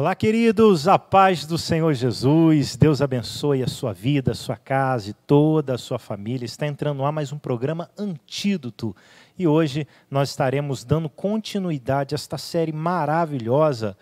Olá, queridos, a paz do Senhor Jesus, Deus abençoe a sua vida, a sua casa e toda a sua família. Está entrando no ar mais um programa Antídoto e hoje nós estaremos dando continuidade a esta série maravilhosa,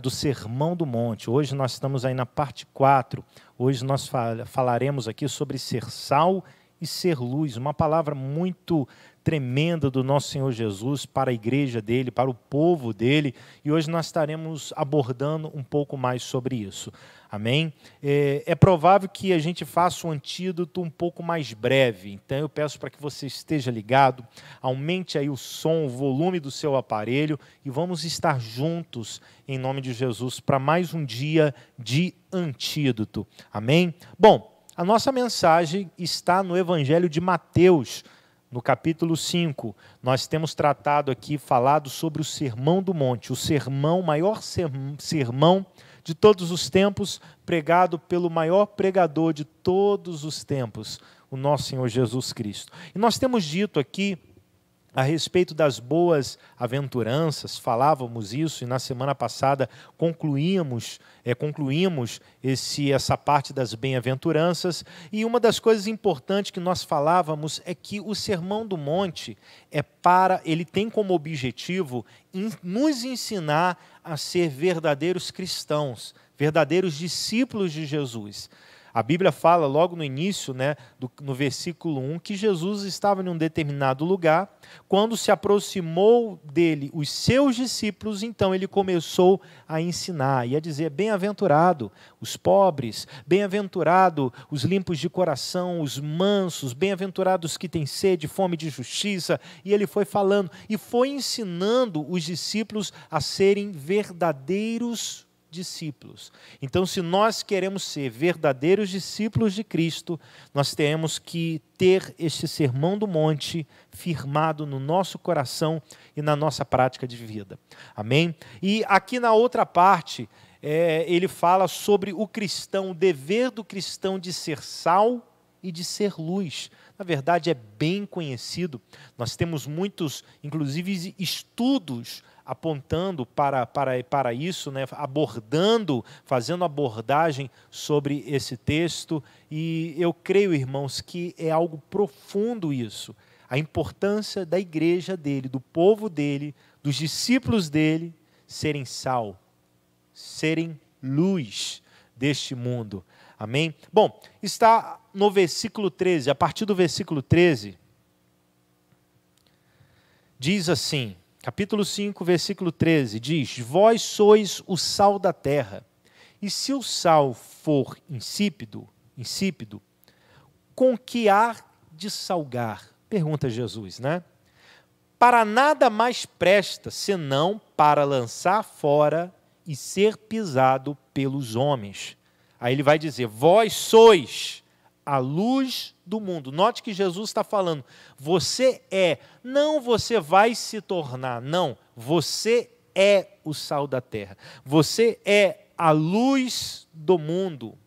do Sermão do Monte. Hoje nós estamos aí na parte 4, hoje nós falaremos aqui sobre ser sal e ser luz, uma palavra muito tremenda do nosso Senhor Jesus para a igreja dele, para o povo dele, e hoje nós estaremos abordando um pouco mais sobre isso. Amém? É provável que a gente faça um antídoto um pouco mais breve, então eu peço para que você esteja ligado, aumente aí o som, o volume do seu aparelho e vamos estar juntos em nome de Jesus para mais um dia de antídoto. Amém? Bom, a nossa mensagem está no Evangelho de Mateus, no capítulo 5, nós temos tratado aqui, falado sobre o Sermão do Monte, o maior sermão de todos os tempos, pregado pelo maior pregador de todos os tempos, o nosso Senhor Jesus Cristo. E nós temos dito aqui, a respeito das boas aventuranças, falávamos isso e na semana passada concluímos essa parte das bem-aventuranças, e uma das coisas importantes que nós falávamos é que o Sermão do Monte ele tem como objetivo nos ensinar a ser verdadeiros cristãos, verdadeiros discípulos de Jesus. A Bíblia fala logo no início, no versículo 1, que Jesus estava em um determinado lugar, quando se aproximou dele os seus discípulos, então ele começou a ensinar e a dizer: bem-aventurado os pobres, bem-aventurado os limpos de coração, os mansos, bem-aventurados que têm sede, fome de justiça, e ele foi falando e foi ensinando os discípulos a serem verdadeiros discípulos. Então, se nós queremos ser verdadeiros discípulos de Cristo, nós temos que ter este Sermão do Monte firmado no nosso coração e na nossa prática de vida. Amém? E aqui na outra parte, ele fala sobre o cristão, o dever do cristão de ser sal e de ser luz. Na verdade, é bem conhecido. Nós temos muitos, inclusive, estudos apontando para isso, fazendo abordagem sobre esse texto. E eu creio, irmãos, que é algo profundo isso. A importância da igreja dele, do povo dele, dos discípulos dele, serem sal, serem luz deste mundo. Amém? Bom, está no versículo 13, a partir do versículo 13, diz assim, capítulo 5, versículo 13, diz: vós sois o sal da terra, e se o sal for insípido, com que há de salgar? Pergunta Jesus, Para nada mais presta, senão para lançar fora e ser pisado pelos homens. Aí ele vai dizer: vós sois a luz do mundo. Note que Jesus está falando, você não você vai se tornar, não, você é o sal da terra, você é a luz do mundo.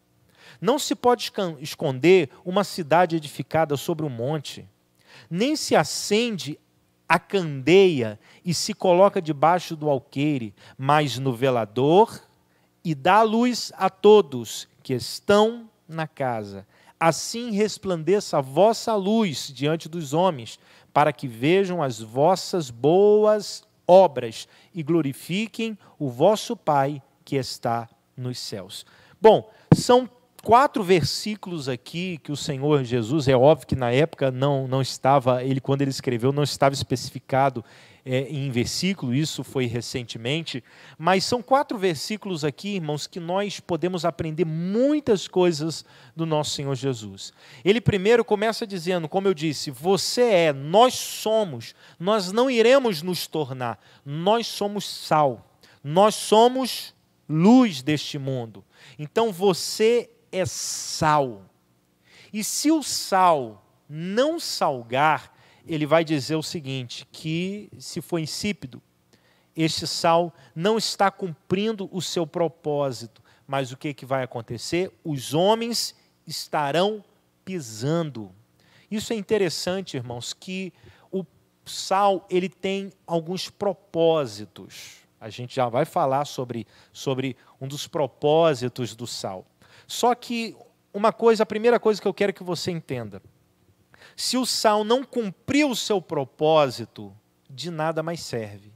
Não se pode esconder uma cidade edificada sobre um monte, nem se acende a candeia e se coloca debaixo do alqueire, mas no velador, e dá luz a todos que estão na casa. Assim resplandeça a vossa luz diante dos homens, para que vejam as vossas boas obras e glorifiquem o vosso Pai que está nos céus. Bom, são 4 versículos aqui que o Senhor Jesus, é óbvio que na época não estava, quando ele escreveu, não estava especificado em versículo, isso foi recentemente, mas são 4 versículos aqui, irmãos, que nós podemos aprender muitas coisas do nosso Senhor Jesus. Ele primeiro começa dizendo, como eu disse, nós somos, nós não iremos nos tornar, nós somos sal, nós somos luz deste mundo. Então você é sal. E se o sal não salgar, ele vai dizer o seguinte, que se for insípido, este sal não está cumprindo o seu propósito. Mas o que vai acontecer? Os homens estarão pisando. Isso é interessante, irmãos, que o sal ele tem alguns propósitos. A gente já vai falar sobre um dos propósitos do sal. Só que a primeira coisa que eu quero que você entenda: se o sal não cumprir o seu propósito, de nada mais serve.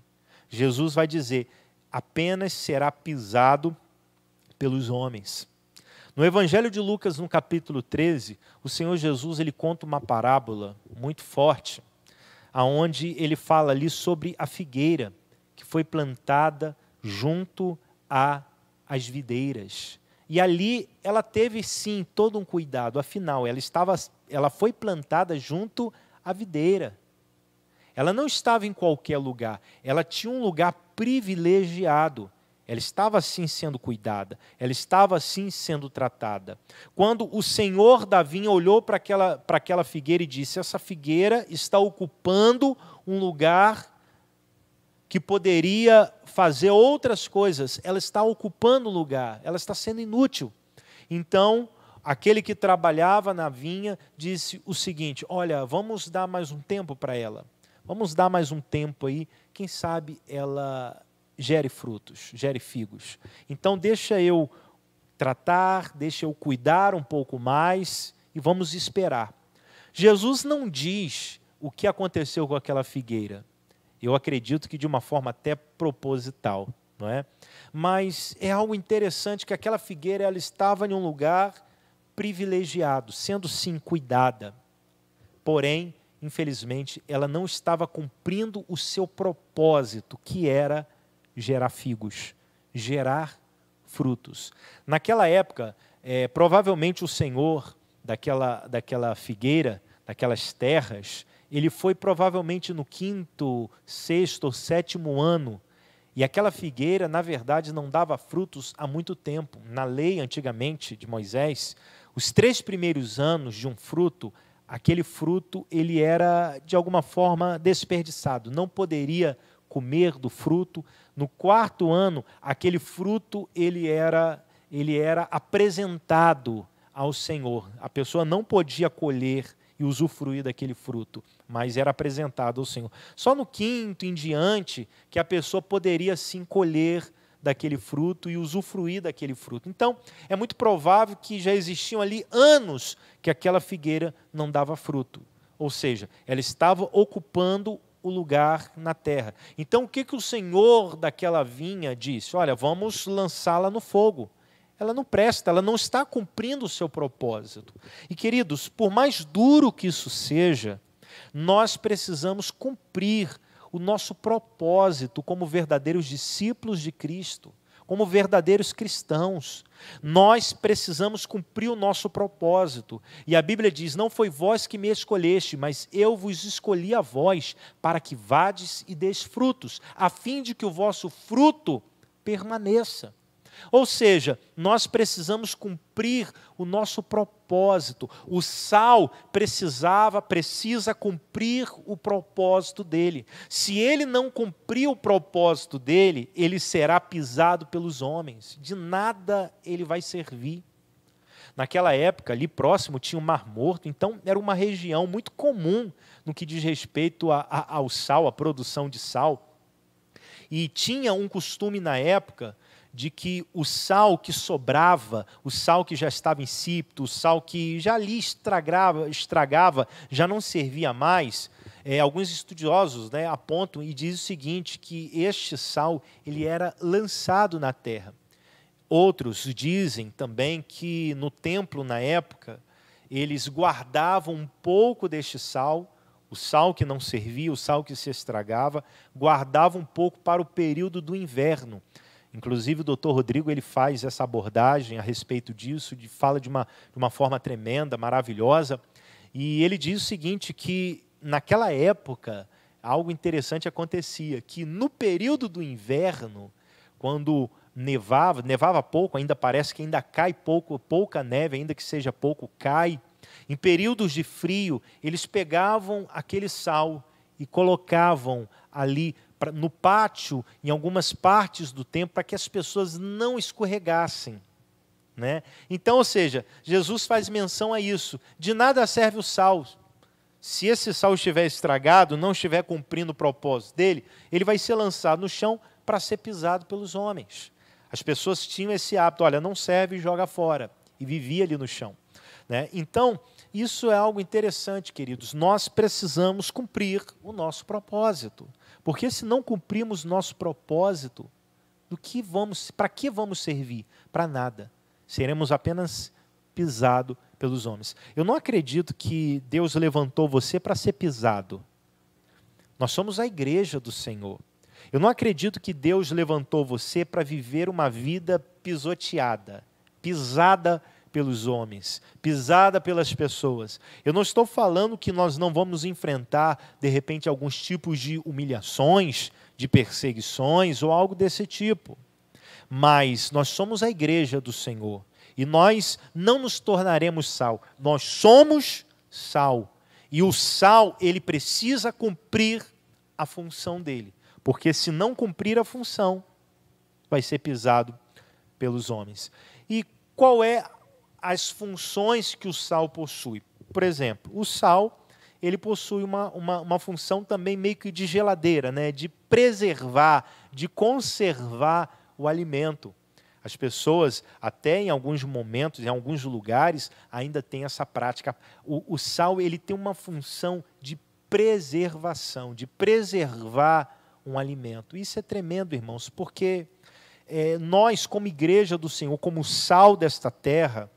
Jesus vai dizer: apenas será pisado pelos homens. No Evangelho de Lucas, no capítulo 13, o Senhor Jesus ele conta uma parábola muito forte, aonde ele fala ali sobre a figueira que foi plantada junto às videiras. E ali ela teve sim todo um cuidado, afinal ela foi plantada junto à videira. Ela não estava em qualquer lugar, ela tinha um lugar privilegiado. Ela estava assim sendo cuidada, ela estava assim sendo tratada. Quando o senhor da vinha olhou para aquela figueira e disse: essa figueira está ocupando um lugar que poderia fazer outras coisas, ela está ocupando o lugar, ela está sendo inútil. Então, aquele que trabalhava na vinha disse o seguinte: olha, vamos dar mais um tempo para ela, vamos dar mais um tempo aí, quem sabe ela gere frutos, gere figos. Então deixa eu tratar, deixa eu cuidar um pouco mais e vamos esperar. Jesus não diz o que aconteceu com aquela figueira. Eu acredito que de uma forma até proposital, não é? Mas é algo interessante que aquela figueira ela estava em um lugar privilegiado, sendo sim cuidada. Porém, infelizmente, ela não estava cumprindo o seu propósito, que era gerar figos, gerar frutos. Naquela época, provavelmente o senhor daquela figueira, daquelas terras, ele foi provavelmente no 5º, 6º ou 7º ano. E aquela figueira, na verdade, não dava frutos há muito tempo. Na lei, antigamente, de Moisés, os 3 primeiros anos de um fruto, aquele fruto ele era, de alguma forma, desperdiçado. Não poderia comer do fruto. No 4º ano, aquele fruto ele era apresentado ao Senhor. A pessoa não podia colher e usufruir daquele fruto, mas era apresentado ao Senhor. Só no 5º em diante que a pessoa poderia sim colher daquele fruto e usufruir daquele fruto. Então, é muito provável que já existiam ali anos que aquela figueira não dava fruto. Ou seja, ela estava ocupando o lugar na terra. Então, o que o senhor daquela vinha disse? Olha, vamos lançá-la no fogo. Ela não presta, ela não está cumprindo o seu propósito. E, queridos, por mais duro que isso seja, nós precisamos cumprir o nosso propósito como verdadeiros discípulos de Cristo, como verdadeiros cristãos. Nós precisamos cumprir o nosso propósito. E a Bíblia diz: não foi vós que me escolheste, mas eu vos escolhi a vós, para que vades e deis frutos, a fim de que o vosso fruto permaneça. Ou seja, nós precisamos cumprir o nosso propósito. O sal precisa cumprir o propósito dele. Se ele não cumprir o propósito dele, ele será pisado pelos homens. De nada ele vai servir. Naquela época, ali próximo, tinha o Mar Morto, então era uma região muito comum no que diz respeito ao sal, à produção de sal. E tinha um costume na época de que o sal que sobrava, o sal que já estava insípido, o sal que já ali estragava, já não servia mais. Alguns estudiosos apontam e dizem o seguinte, que este sal ele era lançado na terra. Outros dizem também que no templo, na época, eles guardavam um pouco deste sal, o sal que não servia, o sal que se estragava, guardavam um pouco para o período do inverno. Inclusive o Dr. Rodrigo ele faz essa abordagem a respeito disso, fala de uma forma tremenda, maravilhosa. E ele diz o seguinte, que naquela época algo interessante acontecia, que no período do inverno, quando nevava pouco, ainda parece que ainda cai pouca neve, ainda que seja pouco, cai. Em períodos de frio, eles pegavam aquele sal e colocavam ali no pátio, em algumas partes do templo, para que as pessoas não escorregassem. Então, ou seja, Jesus faz menção a isso. De nada serve o sal. Se esse sal estiver estragado, não estiver cumprindo o propósito dele, ele vai ser lançado no chão para ser pisado pelos homens. As pessoas tinham esse hábito, olha, não serve e joga fora. E vivia ali no chão. Né? Então, isso é algo interessante, queridos. Nós precisamos cumprir o nosso propósito. Porque se não cumprirmos nosso propósito, para que vamos servir? Para nada. Seremos apenas pisados pelos homens. Eu não acredito que Deus levantou você para ser pisado. Nós somos a igreja do Senhor. Eu não acredito que Deus levantou você para viver uma vida pisoteada, pisada pelos homens, pisada pelas pessoas. Eu não estou falando que nós não vamos enfrentar, de repente, alguns tipos de humilhações, de perseguições ou algo desse tipo. Mas nós somos a igreja do Senhor e nós não nos tornaremos sal. Nós somos sal. E o sal, ele precisa cumprir a função dele. Porque se não cumprir a função, vai ser pisado pelos homens. E qual é as funções que o sal possui? Por exemplo, o sal, ele possui uma função também meio que de geladeira, né? De preservar, de conservar o alimento. As pessoas, até em alguns momentos, em alguns lugares, ainda têm essa prática. O sal, ele tem uma função de preservação, de preservar um alimento. Isso é tremendo, irmãos, porque nós, como igreja do Senhor, como sal desta terra,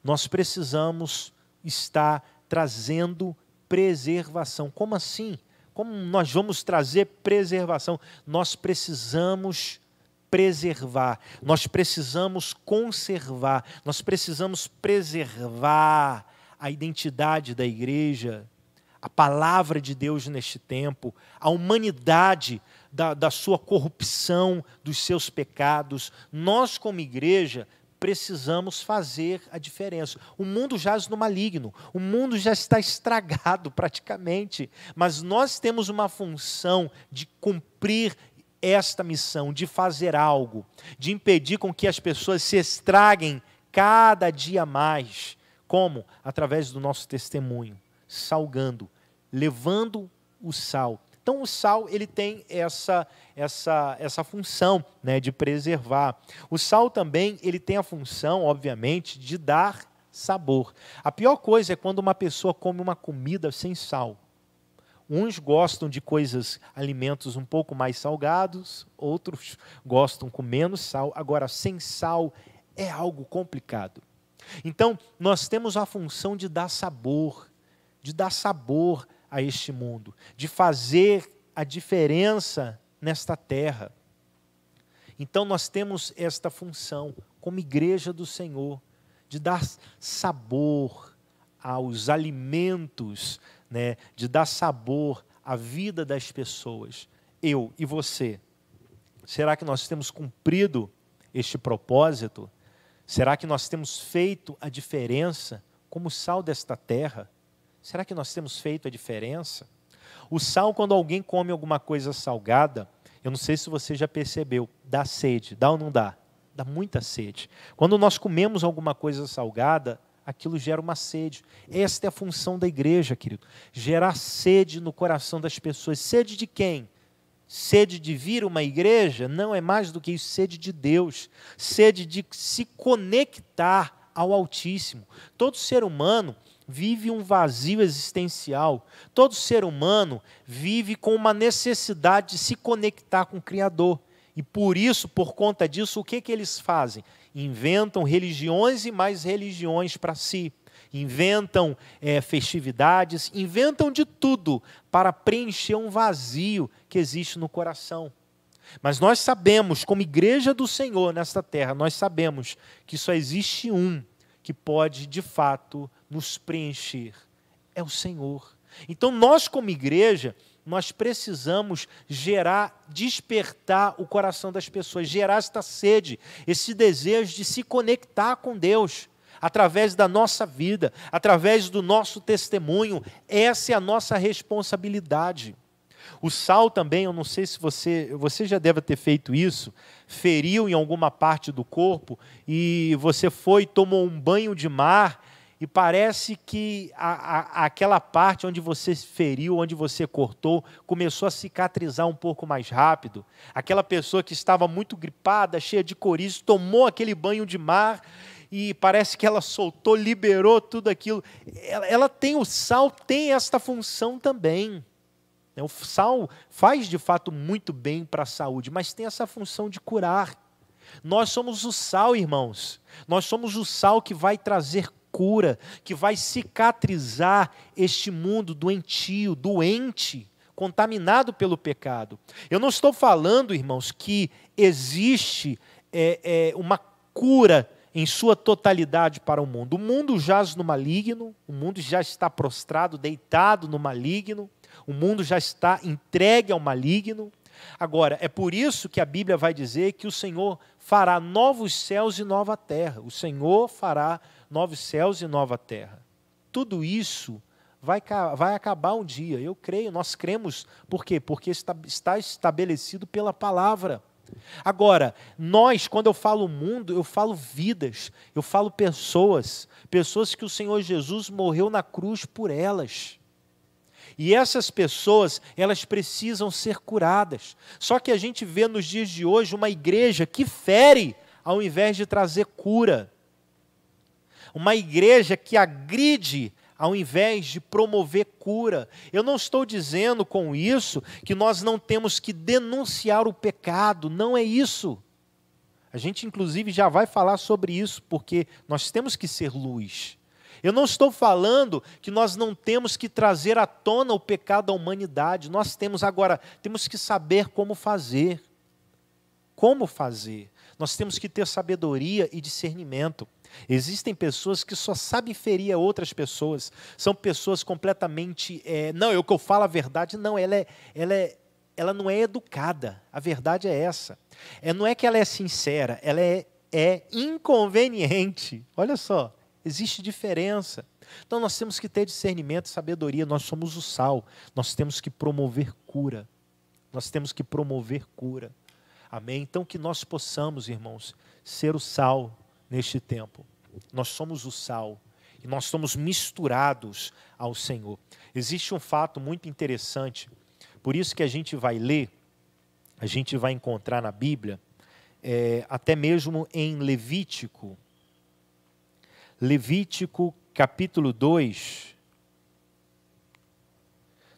nós precisamos estar trazendo preservação. Como assim? Como nós vamos trazer preservação? Nós precisamos preservar, nós precisamos conservar, nós precisamos preservar a identidade da igreja, a palavra de Deus neste tempo, a humanidade da sua corrupção, dos seus pecados. Nós, como igreja, precisamos fazer a diferença. O mundo jaz no maligno, o mundo já está estragado praticamente, mas nós temos uma função de cumprir esta missão, de fazer algo, de impedir com que as pessoas se estraguem cada dia mais. Como? Através do nosso testemunho, salgando, levando o sal. Então o sal, ele tem essa função, né, de preservar. O sal também, ele tem a função, obviamente, de dar sabor. A pior coisa é quando uma pessoa come uma comida sem sal. Uns gostam de alimentos um pouco mais salgados, outros gostam com menos sal. Agora, sem sal é algo complicado. Então, nós temos a função de dar sabor a este mundo, de fazer a diferença nesta terra. Então, nós temos esta função, como igreja do Senhor, de dar sabor aos alimentos, né, de dar sabor à vida das pessoas. Eu e você, será que nós temos cumprido este propósito? Será que nós temos feito a diferença como sal desta terra? Será que nós temos feito a diferença? O sal, quando alguém come alguma coisa salgada, eu não sei se você já percebeu, dá sede, dá ou não dá? Dá muita sede. Quando nós comemos alguma coisa salgada, aquilo gera uma sede. Esta é a função da igreja, querido. Gerar sede no coração das pessoas. Sede de quem? Sede de vir uma igreja? Não, é mais do que isso, sede de Deus. Sede de se conectar ao Altíssimo. Todo ser humano vive um vazio existencial. Todo ser humano vive com uma necessidade de se conectar com o Criador. E por isso, por conta disso, o que eles fazem? Inventam religiões e mais religiões para si. Inventam festividades, inventam de tudo para preencher um vazio que existe no coração. Mas nós sabemos, como igreja do Senhor nesta terra, nós sabemos que só existe um que pode, de fato, nos preencher. É o Senhor. Então, nós como igreja, nós precisamos despertar o coração das pessoas, gerar esta sede, esse desejo de se conectar com Deus, através da nossa vida, através do nosso testemunho. Essa é a nossa responsabilidade. O sal também, eu não sei se você já deve ter feito isso, feriu em alguma parte do corpo e você tomou um banho de mar e parece que aquela parte onde você feriu, onde você cortou, começou a cicatrizar um pouco mais rápido. Aquela pessoa que estava muito gripada, cheia de coriza, tomou aquele banho de mar e parece que ela soltou, liberou tudo aquilo. O sal tem esta função também. O sal faz de fato muito bem para a saúde, mas tem essa função de curar. Nós somos o sal, irmãos. Nós somos o sal que vai trazer cura, que vai cicatrizar este mundo doentio, doente, contaminado pelo pecado. Eu não estou falando, irmãos, que existe uma cura em sua totalidade para o mundo. O mundo jaz no maligno, o mundo já está prostrado, deitado no maligno, o mundo já está entregue ao maligno. Agora, é por isso que a Bíblia vai dizer que o Senhor fará novos céus e nova terra. O Senhor fará novos céus e nova terra. Tudo isso vai acabar um dia, eu creio, nós cremos. Por quê? Porque está estabelecido pela palavra. Agora, quando eu falo mundo, eu falo vidas, eu falo pessoas que o Senhor Jesus morreu na cruz por elas. E essas pessoas, elas precisam ser curadas. Só que a gente vê nos dias de hoje uma igreja que fere ao invés de trazer cura. Uma igreja que agride ao invés de promover cura. Eu não estou dizendo com isso que nós não temos que denunciar o pecado, não é isso. A gente inclusive já vai falar sobre isso, porque nós temos que ser luz. Eu não estou falando que nós não temos que trazer à tona o pecado da humanidade. Nós temos que saber como fazer. Como fazer? Nós temos que ter sabedoria e discernimento. Existem pessoas que só sabem ferir a outras pessoas. São pessoas completamente... o que eu falo a verdade, não, ela não é educada. A verdade é essa. Não é que ela é sincera, ela é inconveniente. Olha só. Existe diferença. Então nós temos que ter discernimento e sabedoria. Nós somos o sal. Nós temos que promover cura. Nós temos que promover cura. Amém? Então que nós possamos, irmãos, ser o sal neste tempo. Nós somos o sal. E nós somos misturados ao Senhor. Existe um fato muito interessante. Por isso que a gente vai ler, a gente vai encontrar na Bíblia, até mesmo em Levítico capítulo 2,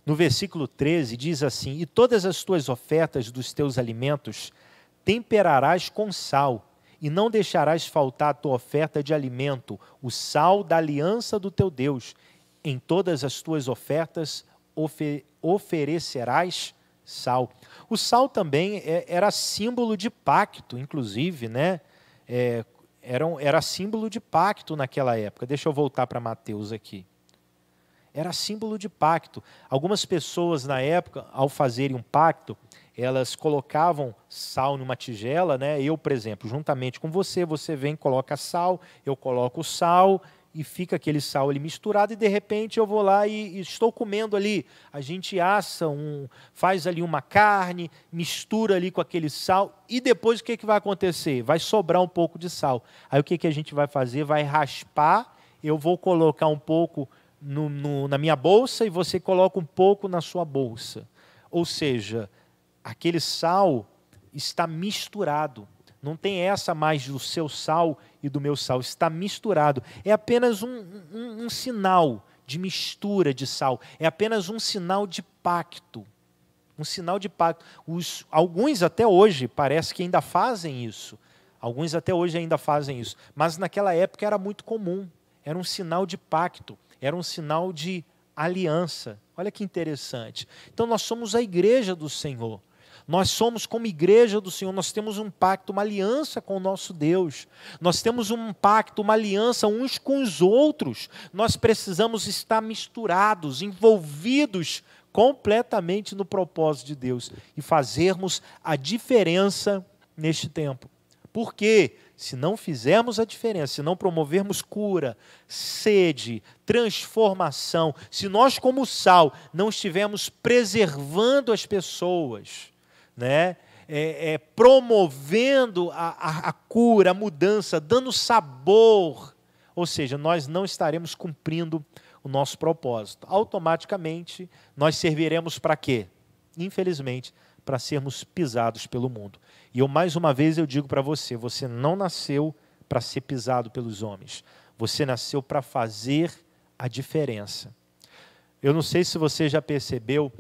no versículo 13, diz assim: E todas as tuas ofertas dos teus alimentos temperarás com sal, e não deixarás faltar a tua oferta de alimento, o sal da aliança do teu Deus. Em todas as tuas ofertas oferecerás sal. O sal também era símbolo de pacto, inclusive, né? Era símbolo de pacto naquela época. Deixa eu voltar para Mateus aqui. Era símbolo de pacto. Algumas pessoas na época, ao fazerem um pacto, elas colocavam sal numa tigela, né? Eu, por exemplo, juntamente com você vem, coloca sal, eu coloco sal e fica aquele sal ali misturado e de repente eu vou lá e estou comendo ali. A gente faz ali uma carne, mistura ali com aquele sal e depois o que vai acontecer? Vai sobrar um pouco de sal. Aí o que a gente vai fazer? Vai raspar, eu vou colocar um pouco na minha bolsa e você coloca um pouco na sua bolsa. Ou seja, aquele sal está misturado. Não tem essa mais do seu sal e do meu sal, está misturado. É apenas um sinal de mistura de sal, é apenas um sinal de pacto. Um sinal de pacto. Alguns até hoje parece que ainda fazem isso. Alguns até hoje ainda fazem isso. Mas naquela época era muito comum. Era um sinal de pacto, era um sinal de aliança. Olha que interessante. Então nós somos a igreja do Senhor. Nós somos, como igreja do Senhor, nós temos um pacto, uma aliança com o nosso Deus. Nós temos um pacto, uma aliança uns com os outros. Nós precisamos estar misturados, envolvidos completamente no propósito de Deus e fazermos a diferença neste tempo. Por quê? Se não fizermos a diferença, se não promovermos cura, sede, transformação, se nós como sal não estivermos preservando as pessoas, né? Promovendo a cura, a mudança, dando sabor, ou seja, nós não estaremos cumprindo o nosso propósito. Automaticamente, nós serviremos para quê? Infelizmente, para sermos pisados pelo mundo. E eu, mais uma vez, eu digo para você, você não nasceu para ser pisado pelos homens. Você nasceu para fazer a diferença. Eu não sei se você já percebeu,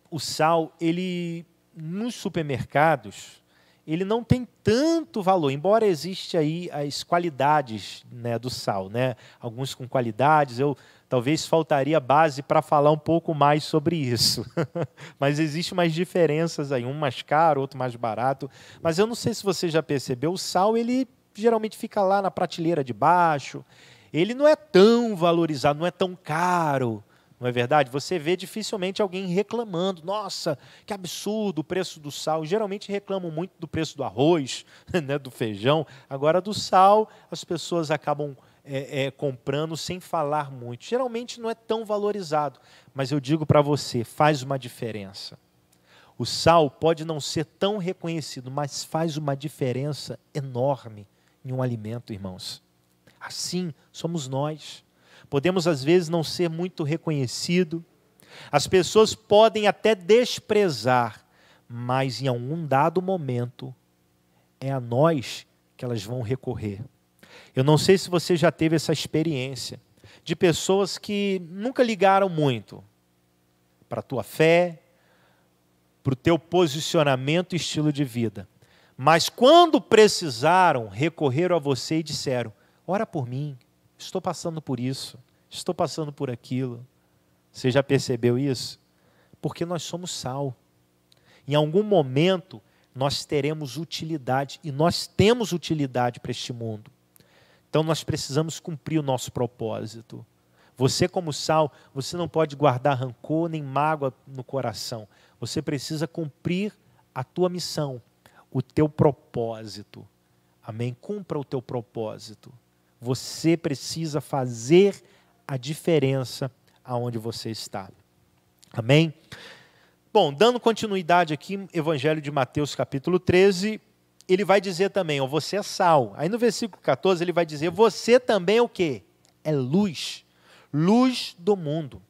o sal, ele, nos supermercados, ele não tem tanto valor, embora exista aí as qualidades, né, do sal, né? Alguns com qualidades, talvez faltaria base para falar um pouco mais sobre isso. Mas existem umas diferenças aí, um mais caro, outro mais barato. Mas eu não sei se você já percebeu, o sal, ele geralmente fica lá na prateleira de baixo, ele não é tão valorizado, não é tão caro. Não é verdade? Você vê dificilmente alguém reclamando. Nossa, que absurdo o preço do sal. Geralmente reclamam muito do preço do arroz, né, do feijão. Agora, do sal, as pessoas acabam comprando sem falar muito. Geralmente não é tão valorizado. Mas eu digo para você, faz uma diferença. O sal pode não ser tão reconhecido, mas faz uma diferença enorme em um alimento, irmãos. Assim somos nós. Podemos, às vezes, não ser muito reconhecido. As pessoas podem até desprezar, mas em algum dado momento é a nós que elas vão recorrer. Eu não sei se você já teve essa experiência de pessoas que nunca ligaram muito para a tua fé, para o teu posicionamento e estilo de vida. Mas quando precisaram, recorreram a você e disseram, ora por mim. Estou passando por isso, estou passando por aquilo. Você já percebeu isso? Porque nós somos sal. Em algum momento, nós teremos utilidade, e nós temos utilidade para este mundo. Então, nós precisamos cumprir o nosso propósito. Você, como sal, você não pode guardar rancor nem mágoa no coração. Você precisa cumprir a tua missão, o teu propósito. Amém? Cumpra o teu propósito. Você precisa fazer a diferença aonde você está. Amém? Bom, dando continuidade aqui, Evangelho de Mateus, capítulo 13, ele vai dizer também, ó, você é sal. Aí no versículo 14 ele vai dizer, você também é o quê? É luz. Luz do mundo.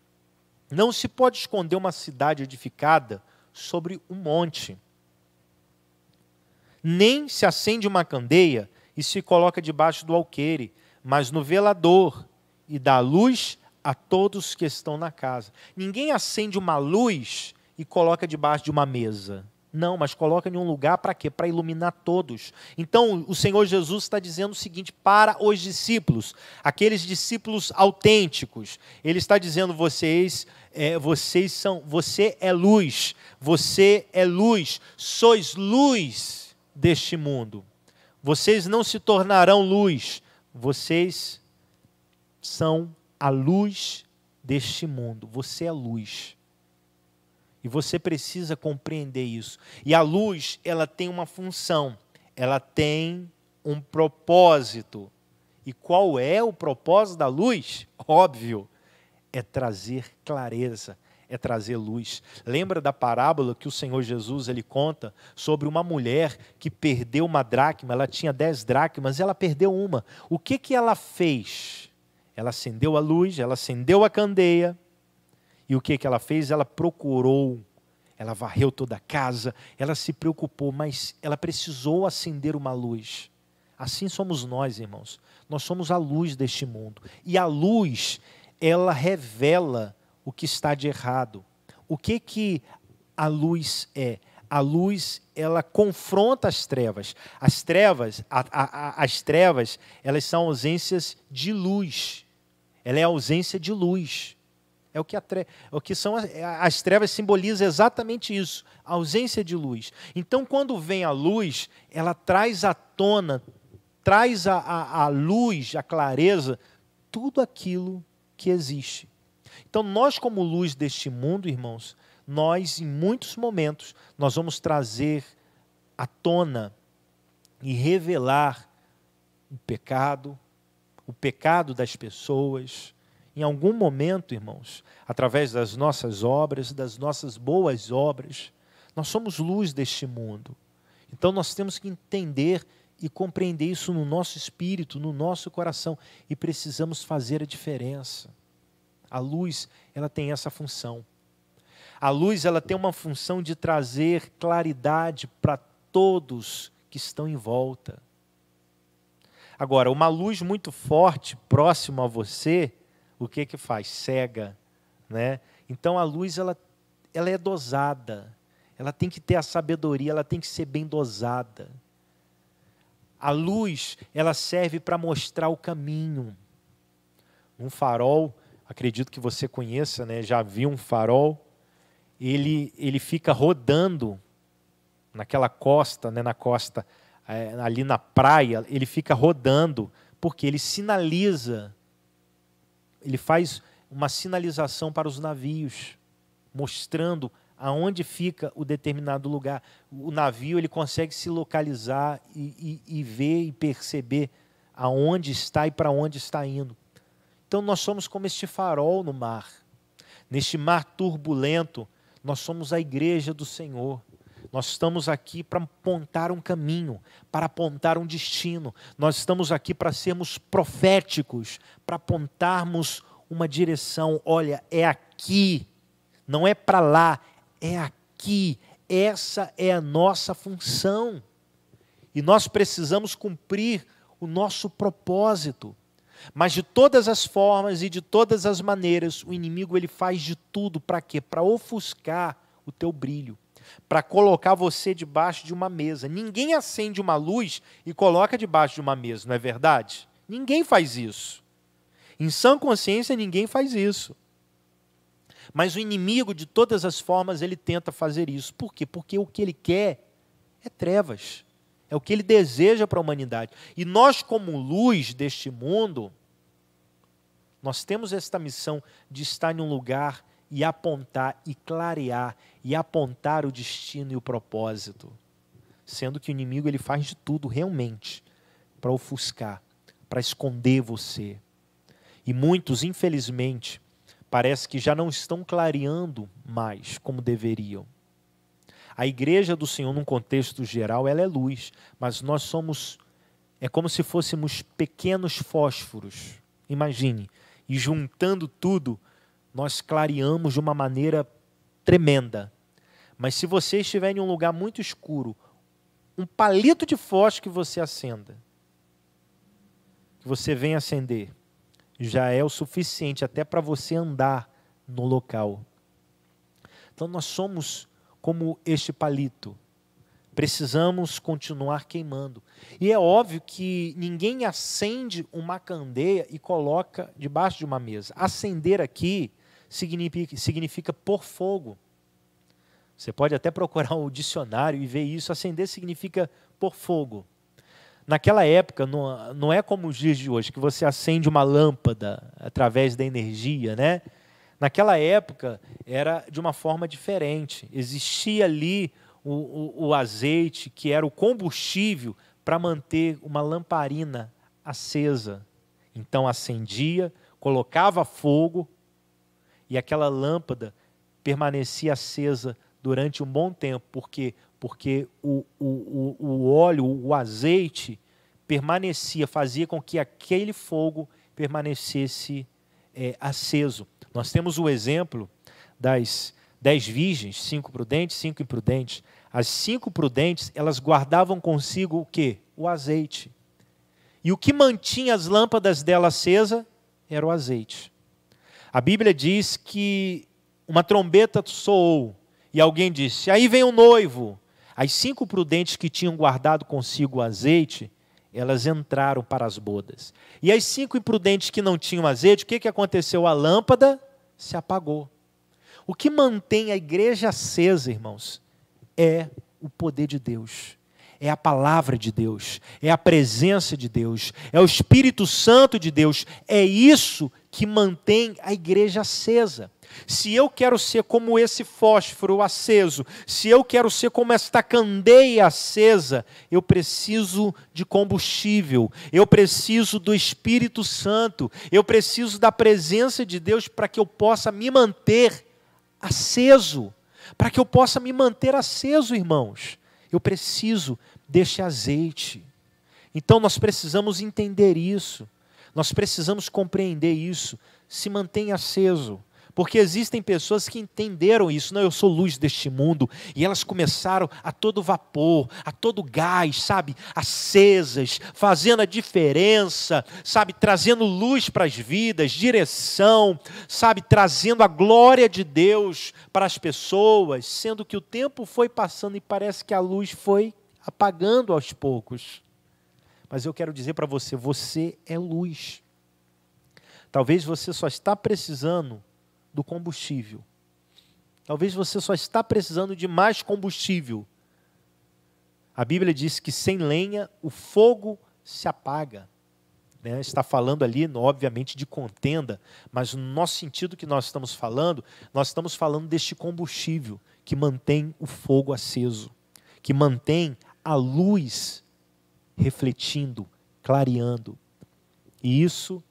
Não se pode esconder uma cidade edificada sobre um monte. Nem se acende uma candeia e se coloca debaixo do alqueire, mas no velador, e dá luz a todos que estão na casa. Ninguém acende uma luz e coloca debaixo de uma mesa. Não, mas coloca em um lugar para quê? Para iluminar todos. Então, o Senhor Jesus está dizendo o seguinte para os discípulos, aqueles discípulos autênticos. Ele está dizendo, você é luz, sois luz deste mundo. Vocês não se tornarão luz, vocês são a luz deste mundo. Você é luz. E você precisa compreender isso. E a luz, ela tem uma função, ela tem um propósito. E qual é o propósito da luz? Óbvio, é trazer clareza, é trazer luz. Lembra da parábola que o Senhor Jesus ele conta sobre uma mulher que perdeu uma dracma, ela tinha 10 dracmas, ela perdeu uma. O que ela fez? Ela acendeu a luz, ela acendeu a candeia, e o que ela fez? Ela procurou, ela varreu toda a casa, ela se preocupou, mas ela precisou acender uma luz. Assim somos nós, irmãos. Nós somos a luz deste mundo. E a luz, ela revela o que está de errado. O que a luz é? A luz, ela confronta as trevas. As trevas, elas são ausências de luz. Ela é a ausência de luz. É o que são as trevas simbolizam exatamente isso, a ausência de luz. Então, quando vem a luz, ela traz à tona, traz a luz, a clareza, tudo aquilo que existe. Então, nós como luz deste mundo, irmãos, nós, em muitos momentos, nós vamos trazer à tona e revelar o pecado das pessoas. Em algum momento, irmãos, através das nossas obras, das nossas boas obras, nós somos luz deste mundo. Então, nós temos que entender e compreender isso no nosso espírito, no nosso coração, e precisamos fazer a diferença. A luz, ela tem essa função. A luz, ela tem uma função de trazer claridade para todos que estão em volta. Agora, uma luz muito forte, próxima a você, o que que faz? Cega, né? Então a luz, ela é dosada. Ela tem que ter a sabedoria, ela tem que ser bem dosada. A luz, ela serve para mostrar o caminho. Um farol, acredito que você conheça, né? Já viu um farol? Ele fica rodando naquela costa, né? Na costa, ali na praia, ele fica rodando, porque ele sinaliza, ele faz uma sinalização para os navios, mostrando aonde fica o determinado lugar. O navio, ele consegue se localizar e ver e perceber aonde está e para onde está indo. Então nós somos como este farol no mar. Neste mar turbulento, nós somos a igreja do Senhor. Nós estamos aqui para apontar um caminho, para apontar um destino. Nós estamos aqui para sermos proféticos, para apontarmos uma direção. Olha, é aqui, não é para lá, é aqui. Essa é a nossa função. E nós precisamos cumprir o nosso propósito. Mas de todas as formas e de todas as maneiras, o inimigo ele faz de tudo para quê? Para ofuscar o teu brilho, para colocar você debaixo de uma mesa. Ninguém acende uma luz e coloca debaixo de uma mesa, não é verdade? Ninguém faz isso. Em sã consciência, ninguém faz isso. Mas o inimigo, de todas as formas, ele tenta fazer isso. Por quê? Porque o que ele quer é trevas. É o que ele deseja para a humanidade. E nós, como luz deste mundo, nós temos esta missão de estar em um lugar e apontar, e clarear, e apontar o destino e o propósito. Sendo que o inimigo ele faz de tudo, realmente, para ofuscar, para esconder você. E muitos, infelizmente, parece que já não estão clareando mais como deveriam. A igreja do Senhor, num contexto geral, ela é luz, mas nós somos, é como se fôssemos pequenos fósforos. Imagine, e juntando tudo, nós clareamos de uma maneira tremenda. Mas se você estiver em um lugar muito escuro, um palito de fósforo que você acenda, que você venha acender, já é o suficiente até para você andar no local. Então nós somos como este palito. Precisamos continuar queimando. E é óbvio que ninguém acende uma candeia e coloca debaixo de uma mesa. Acender aqui significa pôr fogo. Você pode até procurar o dicionário e ver isso. Acender significa pôr fogo. Naquela época, não é como os dias de hoje, que você acende uma lâmpada através da energia, né? Naquela época, era de uma forma diferente. Existia ali o azeite, que era o combustível para manter uma lamparina acesa. Então, acendia, colocava fogo, e aquela lâmpada permanecia acesa durante um bom tempo, porque o óleo, o azeite, permanecia, fazia com que aquele fogo permanecesse aceso. Nós temos o exemplo das 10 virgens, 5 prudentes, 5 imprudentes. As 5 prudentes, elas guardavam consigo o quê? O azeite. E o que mantinha as lâmpadas dela acesa era o azeite. A Bíblia diz que uma trombeta soou e alguém disse, aí vem o noivo. As 5 prudentes que tinham guardado consigo o azeite, elas entraram para as bodas. E as 5 imprudentes que não tinham azeite, o que aconteceu? A lâmpada se apagou. O que mantém a igreja acesa, irmãos, é o poder de Deus. É a palavra de Deus. É a presença de Deus. É o Espírito Santo de Deus. É isso que mantém a igreja acesa. Se eu quero ser como esse fósforo aceso, se eu quero ser como esta candeia acesa, eu preciso de combustível, eu preciso do Espírito Santo, eu preciso da presença de Deus para que eu possa me manter aceso, para que eu possa me manter aceso, irmãos. Eu preciso deste azeite. Então nós precisamos entender isso, nós precisamos compreender isso, se mantenha aceso. Porque existem pessoas que entenderam isso, não, eu sou luz deste mundo, e elas começaram a todo vapor, a todo gás, sabe, acesas, fazendo a diferença, sabe, trazendo luz para as vidas, direção, sabe, trazendo a glória de Deus para as pessoas, sendo que o tempo foi passando e parece que a luz foi apagando aos poucos. Mas eu quero dizer para você, você é luz. Talvez você só está precisando do combustível. Talvez você só está precisando de mais combustível. A Bíblia diz que sem lenha o fogo se apaga. Né? Está falando ali, obviamente, de contenda, mas no nosso sentido que nós estamos falando deste combustível que mantém o fogo aceso, que mantém a luz refletindo, clareando. E isso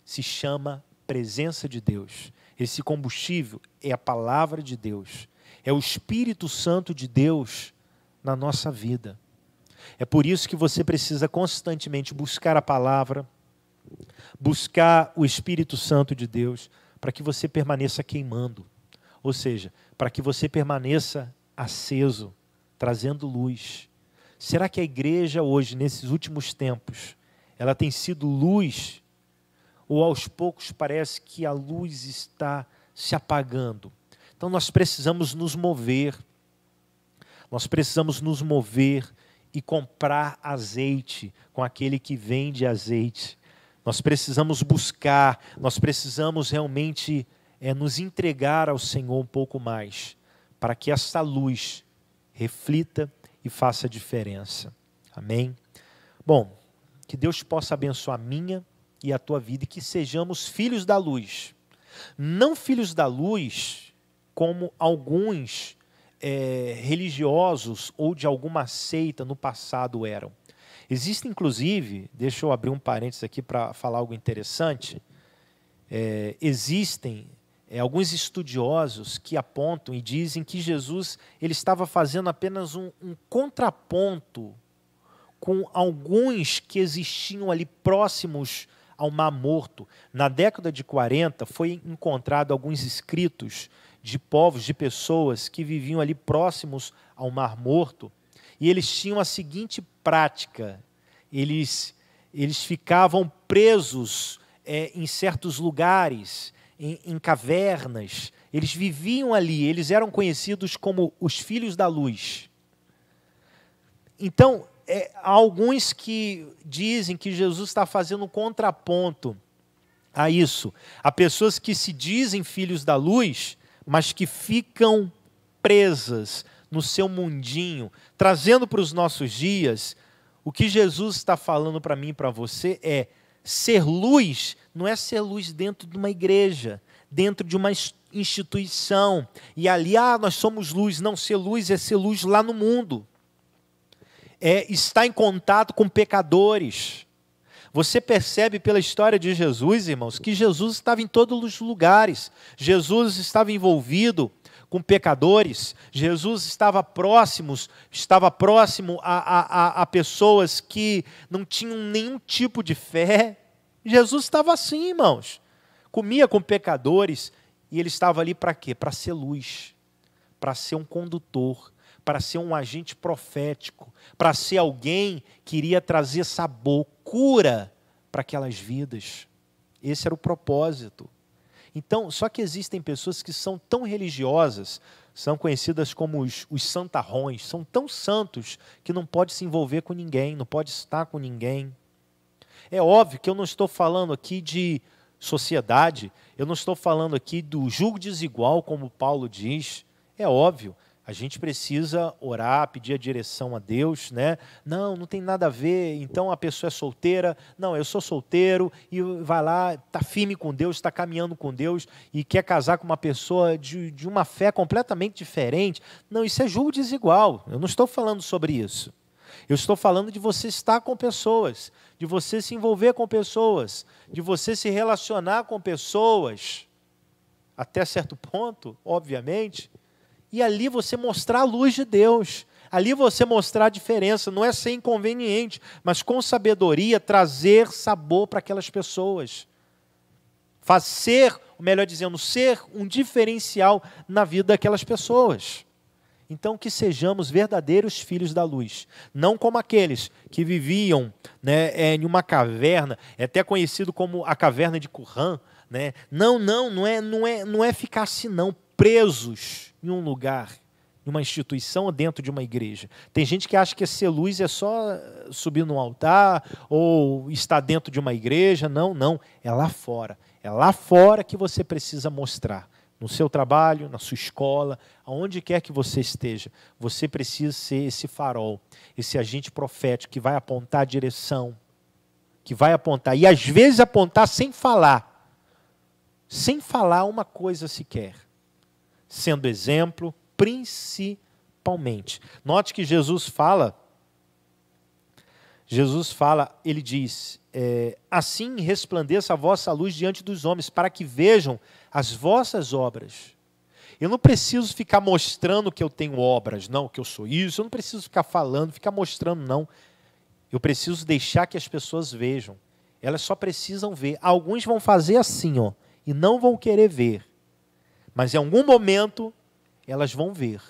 se chama presença de Deus. Esse combustível é a palavra de Deus, é o Espírito Santo de Deus na nossa vida. É por isso que você precisa constantemente buscar a palavra, buscar o Espírito Santo de Deus, para que você permaneça queimando. Ou seja, para que você permaneça aceso, trazendo luz. Será que a igreja hoje, nesses últimos tempos, ela tem sido luz? Ou aos poucos parece que a luz está se apagando? Então nós precisamos nos mover. Nós precisamos nos mover e comprar azeite com aquele que vende azeite. Nós precisamos buscar, nós precisamos realmente nos entregar ao Senhor um pouco mais, para que essa luz reflita e faça diferença. Amém? Bom, que Deus possa abençoar a minha e a tua vida, e que sejamos filhos da luz. Não filhos da luz como alguns religiosos ou de alguma seita no passado eram. Existe, inclusive, deixa eu abrir um parênteses aqui para falar algo interessante, existem alguns estudiosos que apontam e dizem que Jesus ele estava fazendo apenas um contraponto com alguns que existiam ali próximos ao Mar Morto. Na década de 40, foi encontrado alguns escritos de povos, de pessoas que viviam ali próximos ao Mar Morto, e eles tinham a seguinte prática: eles ficavam presos em certos lugares, em cavernas, eles viviam ali, eles eram conhecidos como os filhos da luz. Então, há alguns que dizem que Jesus está fazendo um contraponto a isso. Há pessoas que se dizem filhos da luz, mas que ficam presas no seu mundinho, trazendo para os nossos dias. O que Jesus está falando para mim e para você é: ser luz não é ser luz dentro de uma igreja, dentro de uma instituição, e ali, nós somos luz. Não, ser luz é ser luz lá no mundo. Está em contato com pecadores. Você percebe pela história de Jesus, irmãos, que Jesus estava em todos os lugares. Jesus estava envolvido com pecadores. Jesus estava próximo a pessoas que não tinham nenhum tipo de fé. Jesus estava assim, irmãos. Comia com pecadores, e ele estava ali para quê? Para ser luz, para ser um condutor, para ser um agente profético, para ser alguém que iria trazer sabor, cura para aquelas vidas. Esse era o propósito. Então, só que existem pessoas que são tão religiosas, são conhecidas como os santarrões, são tão santos que não pode se envolver com ninguém, não pode estar com ninguém. É óbvio que eu não estou falando aqui de sociedade, eu não estou falando aqui do julgo desigual, como Paulo diz. É óbvio, a gente precisa orar, pedir a direção a Deus, né? Não tem nada a ver, então a pessoa é solteira. Não, eu sou solteiro, e vai lá, está firme com Deus, está caminhando com Deus, e quer casar com uma pessoa de uma fé completamente diferente. Não, isso é julgo desigual, eu não estou falando sobre isso. Eu estou falando de você estar com pessoas, de você se envolver com pessoas, de você se relacionar com pessoas, até certo ponto, obviamente, e ali você mostrar a luz de Deus, Ali você mostrar a diferença, não é ser inconveniente, mas com sabedoria trazer sabor para aquelas pessoas. Fazer, ou melhor dizendo, ser um diferencial na vida daquelas pessoas. Então, que sejamos verdadeiros filhos da luz. Não como aqueles que viviam, né, em uma caverna, é até conhecido como a caverna de Qumran. Né? Não é ficar assim, não, presos em um lugar, em uma instituição ou dentro de uma igreja. Tem gente que acha que ser luz é só subir num altar ou estar dentro de uma igreja. Não, é lá fora. É lá fora que você precisa mostrar. No seu trabalho, na sua escola, aonde quer que você esteja, você precisa ser esse farol, esse agente profético que vai apontar a direção, que vai apontar, e às vezes apontar sem falar uma coisa sequer, sendo exemplo, principalmente. Note que Jesus fala, ele diz, assim resplandeça a vossa luz diante dos homens, para que vejam as vossas obras. Eu não preciso ficar mostrando que eu tenho obras, não, que eu sou isso, eu não preciso ficar falando, ficar mostrando, não. Eu preciso deixar que as pessoas vejam. Elas só precisam ver. Alguns vão fazer assim, e não vão querer ver. Mas em algum momento, elas vão ver.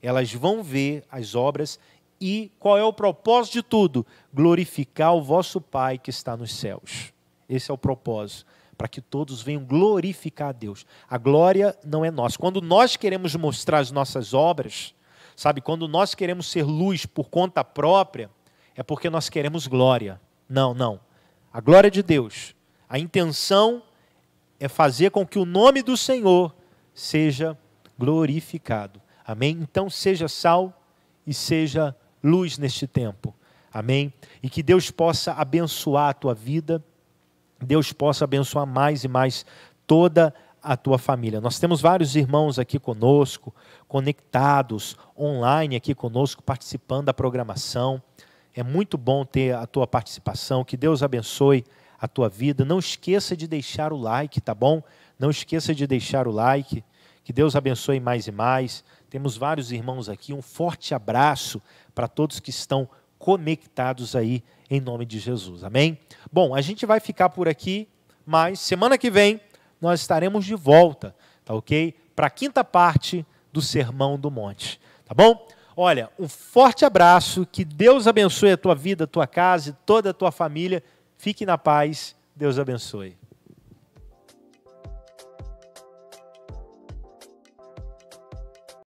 Elas vão ver as obras. E qual é o propósito de tudo? Glorificar o vosso Pai que está nos céus. Esse é o propósito, para que todos venham glorificar a Deus. A glória não é nossa. Quando nós queremos mostrar as nossas obras, sabe, quando nós queremos ser luz por conta própria, é porque nós queremos glória. Não. A glória é de Deus. A intenção é fazer com que o nome do Senhor seja glorificado. Amém? Então seja sal e seja luz neste tempo. Amém? E que Deus possa abençoar a tua vida, Deus possa abençoar mais e mais toda a tua família. Nós temos vários irmãos aqui conosco, conectados, online aqui conosco, participando da programação. É muito bom ter a tua participação, que Deus abençoe a tua vida. Não esqueça de deixar o like, tá bom? Não esqueça de deixar o like, que Deus abençoe mais e mais. Temos vários irmãos aqui, um forte abraço para todos que estão conectados aí, em nome de Jesus, amém? Bom, a gente vai ficar por aqui, mas semana que vem nós estaremos de volta, tá ok? Para a quinta parte do Sermão do Monte, tá bom? Olha, um forte abraço, que Deus abençoe a tua vida, a tua casa e toda a tua família. Fique na paz, Deus abençoe.